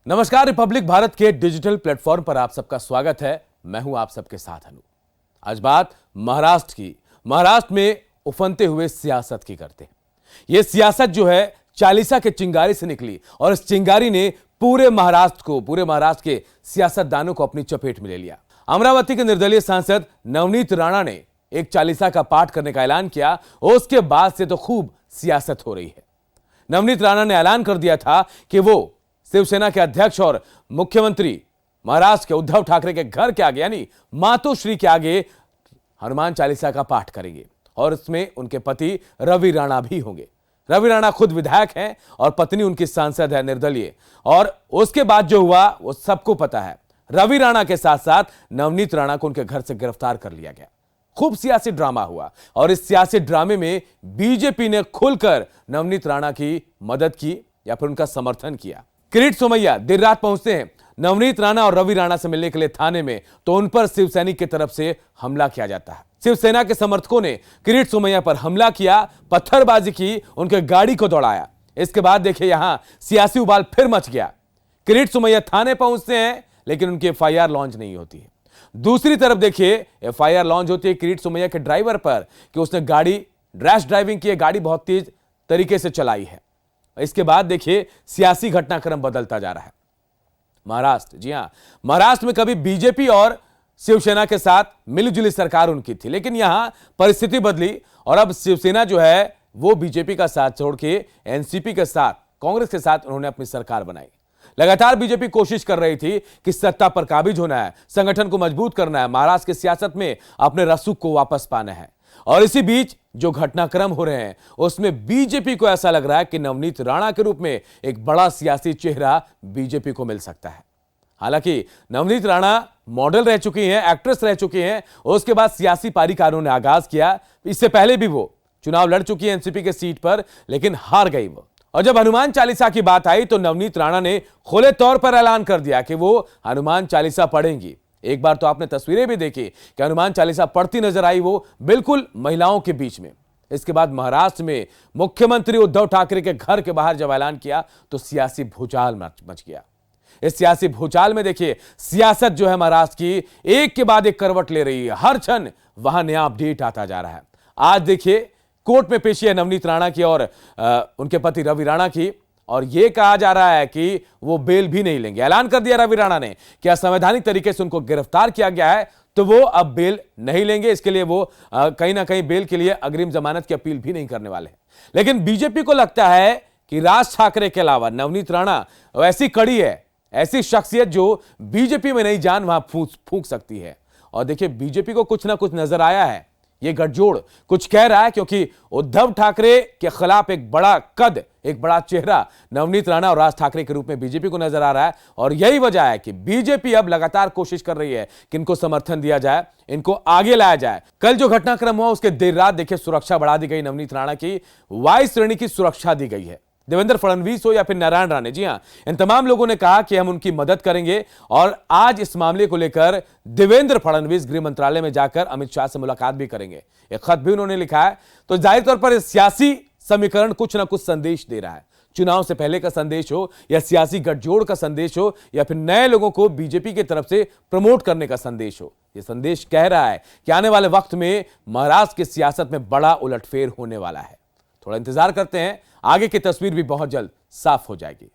नमस्कार, रिपब्लिक भारत के digital platform पर आप सबका स्वागत है। मैं हूं आप सबके साथ अनु। आज बात महाराष्ट्र की। महाराष्ट्र में उफनते हुए सियासत की करते हैं। यह सियासत जो है चालीसा के चिंगारी से निकली और इस चिंगारी ने पूरे महाराष्ट्र के सियासतदानों को अपनी चपेट में ले लिया। अमरावती के निर्दलीय सांसद नवनीत राणा ने एक चालीसा का पाठ करने का ऐलान किया और उसके बाद से तो खूब सियासत हो रही है। नवनीत राणा ने ऐलान कर दिया था कि वो शिवसेना के अध्यक्ष और मुख्यमंत्री महाराष्ट्र के उद्धव ठाकरे के घर के आगे यानी मातोश्री के आगे हनुमान चालीसा का पाठ करेंगे और इसमें उनके पति रवि राणा भी होंगे। रवि राणा खुद विधायक हैं और पत्नी उनकी सांसद है निर्दलीय। और उसके बाद जो हुआ वो सबको पता है। रवि राणा के साथ साथ नवनीत राणा को उनके घर से गिरफ्तार कर लिया गया। खूब सियासी ड्रामा हुआ और इस सियासी ड्रामे में बीजेपी ने खुलकर नवनीत राणा की मदद की या फिर उनका समर्थन किया। किरीट सोमैया देर रात पहुंचते हैं नवनीत राणा और रवि राणा से मिलने के लिए थाने में, तो उन पर शिवसैनिक की तरफ से हमला किया जाता है। शिवसेना के समर्थकों ने किरीट सोमैया पर हमला किया, पत्थरबाजी की, उनके गाड़ी को दौड़ाया। इसके बाद देखिए यहां सियासी उबाल फिर मच गया। किरीट सोमैया थाने पहुंचते हैं लेकिन उनकी एफआईआर लॉन्च नहीं होती है। दूसरी तरफ देखिए एफआईआर लॉन्च होती है किरीट सोमैया के ड्राइवर पर कि उसने गाड़ी रैश ड्राइविंग की है, गाड़ी बहुत तेज तरीके से चलाई है। इसके बाद देखिए सियासी घटनाक्रम बदलता जा रहा है। महाराष्ट्र, जी हां, महाराष्ट्र में कभी बीजेपी और शिवसेना के साथ मिलीजुली सरकार उनकी थी, लेकिन यहां परिस्थिति बदली और अब शिवसेना जो है वो बीजेपी का साथ छोड़ के एनसीपी के साथ, कांग्रेस के साथ उन्होंने अपनी सरकार बनाई। लगातार बीजेपी कोशिश कर रही थी कि सत्ता पर काबिज होना है, संगठन को मजबूत करना है, महाराष्ट्र की सियासत में अपने रसूख को वापस पाना है। और इसी बीच जो घटनाक्रम हो रहे हैं उसमें बीजेपी को ऐसा लग रहा है कि नवनीत राणा के रूप में एक बड़ा सियासी चेहरा बीजेपी को मिल सकता है। हालांकि नवनीत राणा मॉडल रह चुकी हैं, एक्ट्रेस रह चुकी हैं, उसके बाद सियासी पारीकारों ने आगाज किया। इससे पहले भी वो चुनाव लड़ चुकी है एनसीपी के सीट पर, लेकिन हार गई वो। और जब हनुमान चालीसा की बात आई तो नवनीत राणा ने खुले तौर पर ऐलान कर दिया कि वो हनुमान चालीसा पढ़ेंगी। एक बार तो आपने तस्वीरें भी देखी कि हनुमान चालीसा पढ़ती नजर आई, वो बिल्कुल महिलाओं के बीच में। इसके बाद महाराष्ट्र में मुख्यमंत्री उद्धव ठाकरे के घर के बाहर जब ऐलान किया तो सियासी भूचाल मच गया। इस सियासी भूचाल में देखिए सियासत जो है महाराष्ट्र की एक के बाद एक करवट ले रही है। हर क्षण वहां नया अपडेट आता जा रहा है। आज देखिए कोर्ट में पेशी है नवनीत राणा की और उनके पति रवि राणा की, और यह कहा जा रहा है कि वो बेल भी नहीं लेंगे। ऐलान कर दिया रवि राणा ने कि असंवैधानिक तरीके से उनको गिरफ्तार किया गया है तो वो अब बेल नहीं लेंगे। इसके लिए वो कहीं ना कहीं बेल के लिए अग्रिम जमानत की अपील भी नहीं करने वाले हैं। लेकिन बीजेपी को लगता है कि राज ठाकरे के अलावा नवनीत राणा ऐसी कड़ी है, ऐसी शख्सियत जो बीजेपी में नई जान वहां फूंक सकती है। और देखिए बीजेपी को कुछ ना कुछ नजर आया है, यह गठजोड़ कुछ कह रहा है, क्योंकि उद्धव ठाकरे के खिलाफ एक बड़ा कद, एक बड़ा चेहरा नवनीत राणा और राज ठाकरे के रूप में बीजेपी को नजर आ रहा है। और यही वजह है कि बीजेपी अब लगातार कोशिश कर रही है कि इनको समर्थन दिया जाए, इनको आगे लाया जाए। कल जो घटनाक्रम हुआ उसके देर रात देखिए सुरक्षा बढ़ा दी गई। नवनीत राणा की वायु श्रेणी की सुरक्षा दी गई है। देवेंद्र फडणवीस हो या फिर नारायण राणे, जी हां, इन तमाम लोगों ने कहा कि हम उनकी मदद करेंगे। और आज इस मामले को लेकर देवेंद्र फडणवीस गृह मंत्रालय में जाकर अमित शाह से मुलाकात भी करेंगे। एक खत भी उन्होंने लिखा है। तो जाहिर तौर पर सियासी समीकरण कुछ ना कुछ संदेश दे रहा है। चुनाव से पहले का संदेश हो या सियासी गठजोड़ का संदेश हो या फिर नए लोगों को बीजेपी की तरफ से प्रमोट करने का संदेश हो, यह संदेश कह रहा है कि आने वाले वक्त में महाराष्ट्र की सियासत में बड़ा उलटफेर होने वाला है। थोड़ा इंतजार करते हैं, आगे की तस्वीर भी बहुत जल्द साफ हो जाएगी।